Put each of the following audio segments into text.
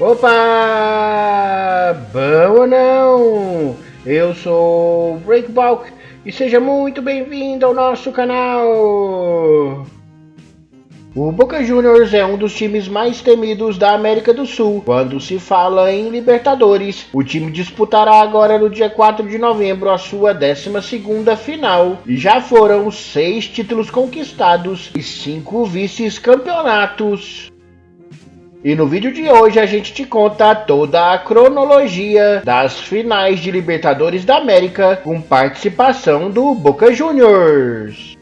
Opa! Bom ou não? Eu sou o Breakbalk e seja muito bem-vindo ao nosso canal! O Boca Juniors é um dos times mais temidos da América do Sul. Quando se fala em Libertadores, o time disputará agora no dia 4 de novembro a sua 12ª final. E já foram 6 títulos conquistados e 5 vice-campeonatos. E no vídeo de hoje a gente te conta toda a cronologia das finais de Libertadores da América com participação do Boca Juniors.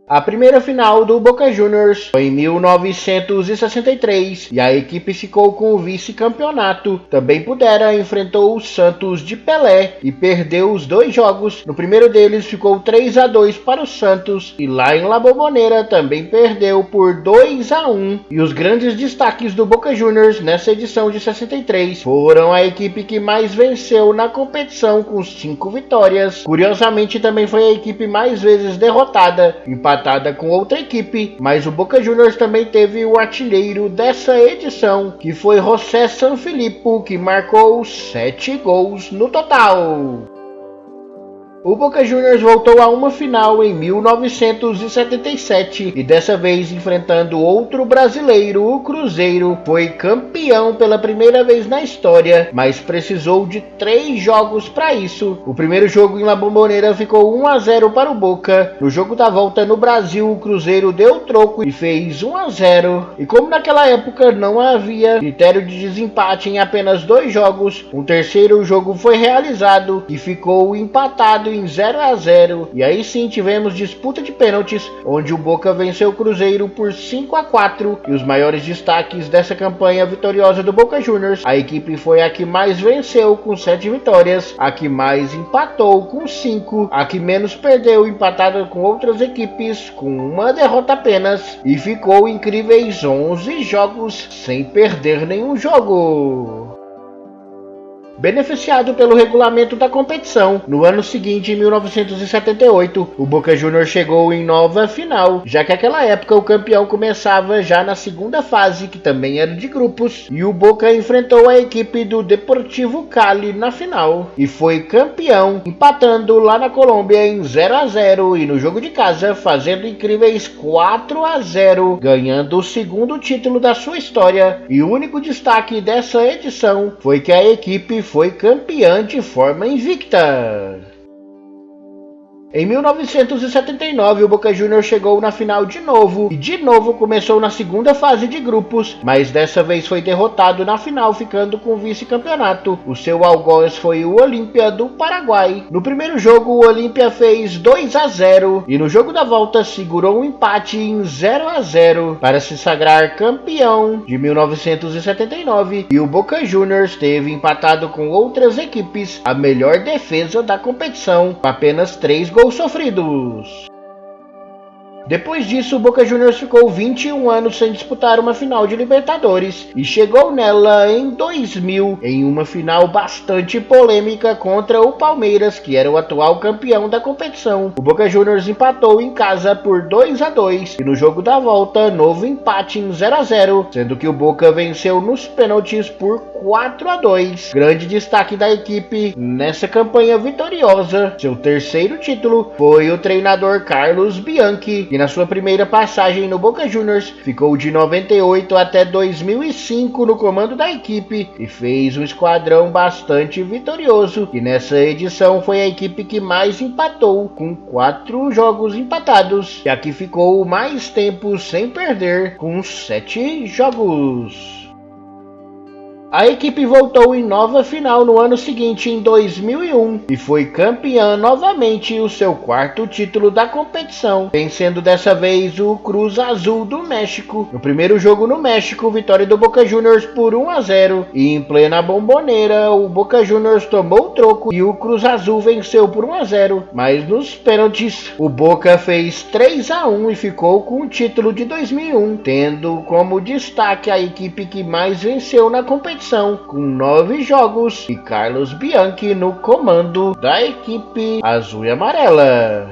A primeira final do Boca Juniors foi em 1963 e a equipe ficou com o vice-campeonato. Também Pudera enfrentou o Santos de Pelé e perdeu os 2 jogos. No primeiro deles ficou 3-2 para o Santos e lá em La Bombonera também perdeu por 2-1. E os grandes destaques do Boca Juniors nessa edição de 63 foram a equipe que mais venceu na competição com 5 vitórias. Curiosamente também foi a equipe mais vezes derrotada, empatada com outra equipe, mas o Boca Juniors também teve o artilheiro dessa edição, que foi José Sanfilippo, que marcou 7 gols no total. O Boca Juniors voltou a uma final em 1977 e dessa vez enfrentando outro brasileiro, o Cruzeiro. Foi campeão pela primeira vez na história, mas precisou de 3 jogos para isso. O primeiro jogo em La Bombonera ficou 1-0 para o Boca. No jogo da volta no Brasil, o Cruzeiro deu troco e fez 1-0. E como naquela época não havia critério de desempate em apenas 2 jogos, um terceiro jogo foi realizado e ficou empatado em 0-0, e aí sim tivemos disputa de pênaltis, onde o Boca venceu o Cruzeiro por 5-4, e os maiores destaques dessa campanha vitoriosa do Boca Juniors: a equipe foi a que mais venceu com 7 vitórias, a que mais empatou com 5, a que menos perdeu empatada com outras equipes com uma derrota apenas, e ficou incríveis 11 jogos sem perder nenhum jogo. Beneficiado pelo regulamento da competição, no ano seguinte, em 1978, o Boca Juniors chegou em nova final, já que naquela época o campeão começava já na segunda fase, que também era de grupos, e o Boca enfrentou a equipe do Deportivo Cali na final, e foi campeão, empatando lá na Colômbia em 0-0 e no jogo de casa fazendo incríveis 4-0, ganhando o segundo título da sua história. E o único destaque dessa edição foi que a equipe foi campeã de forma invicta. Em 1979, o Boca Juniors chegou na final de novo e de novo começou na segunda fase de grupos, mas dessa vez foi derrotado na final, ficando com o vice-campeonato. O seu algoz foi o Olímpia do Paraguai. No primeiro jogo, o Olímpia fez 2-0 e no jogo da volta segurou um empate em 0-0 para se sagrar campeão de 1979, e o Boca Juniors teve empatado com outras equipes a melhor defesa da competição, com apenas 3 gols sofridos. Depois disso, o Boca Juniors ficou 21 anos sem disputar uma final de Libertadores e chegou nela em 2000, em uma final bastante polêmica contra o Palmeiras, que era o atual campeão da competição. O Boca Juniors empatou em casa por 2-2 e no jogo da volta, novo empate em 0-0, sendo que o Boca venceu nos pênaltis por 4-2. Grande destaque da equipe nessa campanha vitoriosa, seu terceiro título, foi o treinador Carlos Bianchi, que na sua primeira passagem no Boca Juniors ficou de 98 até 2005 no comando da equipe e fez um esquadrão bastante vitorioso, e nessa edição foi a equipe que mais empatou, com 4 jogos empatados, e a que ficou mais tempo sem perder, com 7 jogos. A equipe voltou em nova final no ano seguinte, em 2001, e foi campeã novamente, o seu 4º título da competição, vencendo dessa vez o Cruz Azul do México. No primeiro jogo no México, vitória do Boca Juniors por 1-0, e em plena Bombonera, o Boca Juniors tomou o troco e o Cruz Azul venceu por 1-0, mas nos pênaltis, o Boca fez 3-1 e ficou com o título de 2001, tendo como destaque a equipe que mais venceu na competição, com 9 jogos, e Carlos Bianchi no comando da equipe azul e amarela.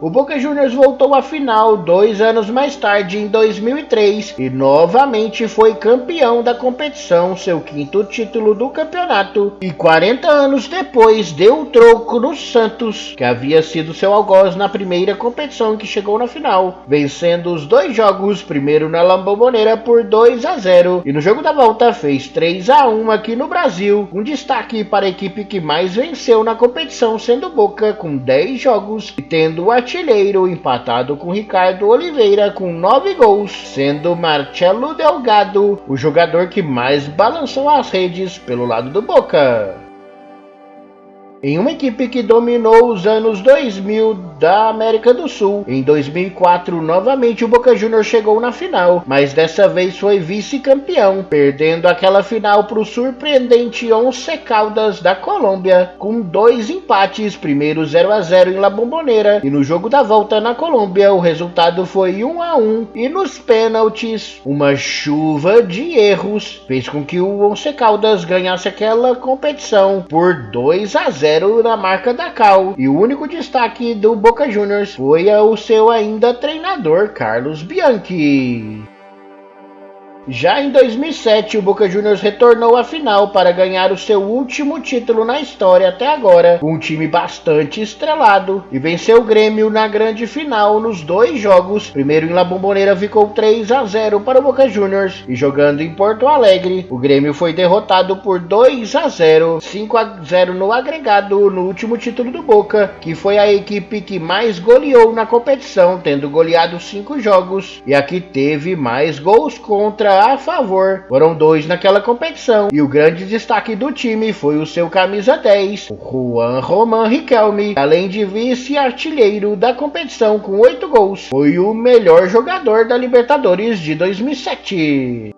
O Boca Juniors voltou à final 2 anos mais tarde, em 2003, e novamente foi campeão da competição, seu 5º título do campeonato, e 40 anos depois deu o troco no Santos, que havia sido seu algoz na primeira competição que chegou na final, vencendo os 2 jogos, primeiro na La Bombonera por 2-0, e no jogo da volta fez 3-1 aqui no Brasil, um destaque para a equipe que mais venceu na competição, sendo Boca com 10 jogos e tendo o artilheiro empatado com Ricardo Oliveira com 9 gols, sendo Marcelo Delgado o jogador que mais balançou as redes pelo lado do Boca. Em uma equipe que dominou os anos 2000 da América do Sul, em 2004 novamente o Boca Juniors chegou na final, mas dessa vez foi vice-campeão, perdendo aquela final para o surpreendente Once Caldas da Colômbia, com 2 empates, primeiro 0-0 em La Bombonera, e no jogo da volta na Colômbia o resultado foi 1-1, e nos pênaltis uma chuva de erros fez com que o Once Caldas ganhasse aquela competição por 2-0 na marca da Cal, e o único destaque do Boca Juniors foi o seu ainda treinador Carlos Bianchi. Já em 2007, o Boca Juniors retornou à final para ganhar o seu último título na história até agora, com um time bastante estrelado, e venceu o Grêmio na grande final nos 2 jogos. Primeiro em La Bombonera ficou 3-0 para o Boca Juniors, e jogando em Porto Alegre, o Grêmio foi derrotado por 2-0, 5-0 no agregado no último título do Boca, que foi a equipe que mais goleou na competição, tendo goleado 5 jogos, e a que teve mais gols contra a favor. Foram 2 naquela competição, e o grande destaque do time foi o seu camisa 10, o Juan Román Riquelme, além de vice-artilheiro da competição com 8 gols. Foi o melhor jogador da Libertadores de 2007.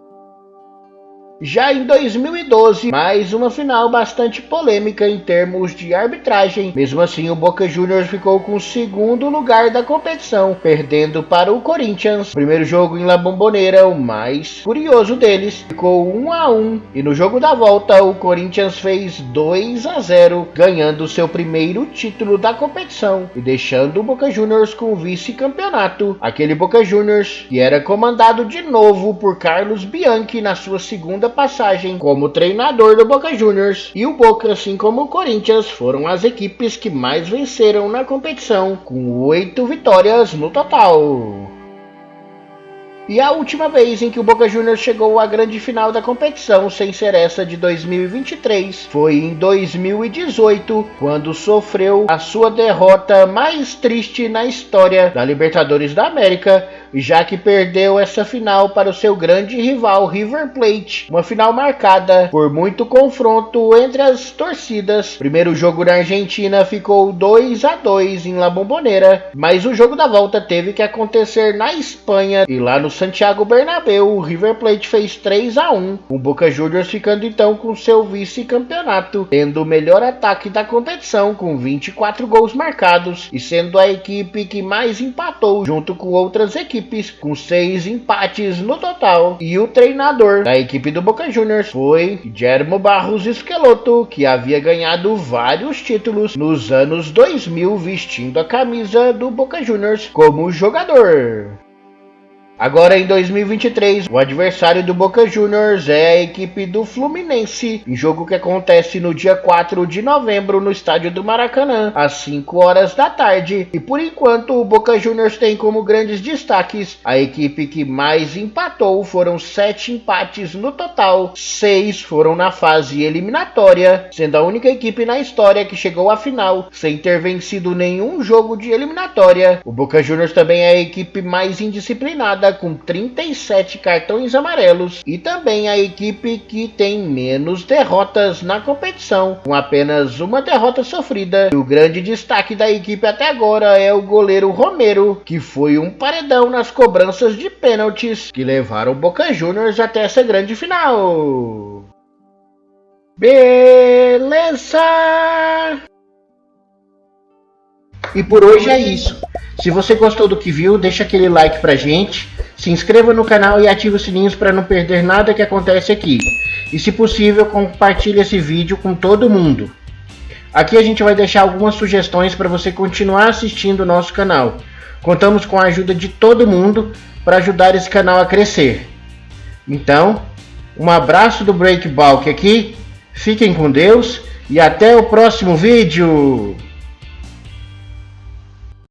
Já em 2012, mais uma final bastante polêmica em termos de arbitragem. Mesmo assim, o Boca Juniors ficou com o 2º lugar da competição, perdendo para o Corinthians. O primeiro jogo em La Bombonera, o mais curioso deles, ficou 1-1, e no jogo da volta o Corinthians fez 2-0, ganhando seu primeiro título da competição e deixando o Boca Juniors com o vice-campeonato. Aquele Boca Juniors que era comandado de novo por Carlos Bianchi na sua segunda passagem como treinador do Boca Juniors, e o Boca, assim como o Corinthians, foram as equipes que mais venceram na competição, com 8 vitórias no total. E a última vez em que o Boca Juniors chegou à grande final da competição, sem ser essa de 2023, foi em 2018, quando sofreu a sua derrota mais triste na história da Libertadores da América, já que perdeu essa final para o seu grande rival River Plate, uma final marcada por muito confronto entre as torcidas. Primeiro jogo na Argentina ficou 2-2 em La Bombonera, mas o jogo da volta teve que acontecer na Espanha, e lá no Santiago Bernabéu o River Plate fez 3-1, o Boca Juniors ficando então com seu vice-campeonato, tendo o melhor ataque da competição com 24 gols marcados, e sendo a equipe que mais empatou junto com outras equipes, com 6 empates no total. E o treinador da equipe do Boca Juniors foi Guillermo Barros Schelotto, que havia ganhado vários títulos nos anos 2000 vestindo a camisa do Boca Juniors como jogador. Agora em 2023, o adversário do Boca Juniors é a equipe do Fluminense, em jogo que acontece no dia 4 de novembro no estádio do Maracanã, às 5 horas da tarde. E por enquanto o Boca Juniors tem como grandes destaques a equipe que mais empatou, foram 7 empates no total, 6 foram na fase eliminatória, sendo a única equipe na história que chegou à final sem ter vencido nenhum jogo de eliminatória. O Boca Juniors também é a equipe mais indisciplinada, com 37 cartões amarelos, e também a equipe que tem menos derrotas na competição, com apenas uma derrota sofrida. E o grande destaque da equipe até agora é o goleiro Romero, que foi um paredão nas cobranças de pênaltis que levaram o Boca Juniors até essa grande final. Beleza! E por hoje é isso. Se você gostou do que viu, deixa aquele like pra gente, se inscreva no canal e ative os sininhos para não perder nada que acontece aqui. E se possível, compartilhe esse vídeo com todo mundo. Aqui a gente vai deixar algumas sugestões para você continuar assistindo o nosso canal. Contamos com a ajuda de todo mundo para ajudar esse canal a crescer. Então, um abraço do Breakbalk aqui, fiquem com Deus e até o próximo vídeo!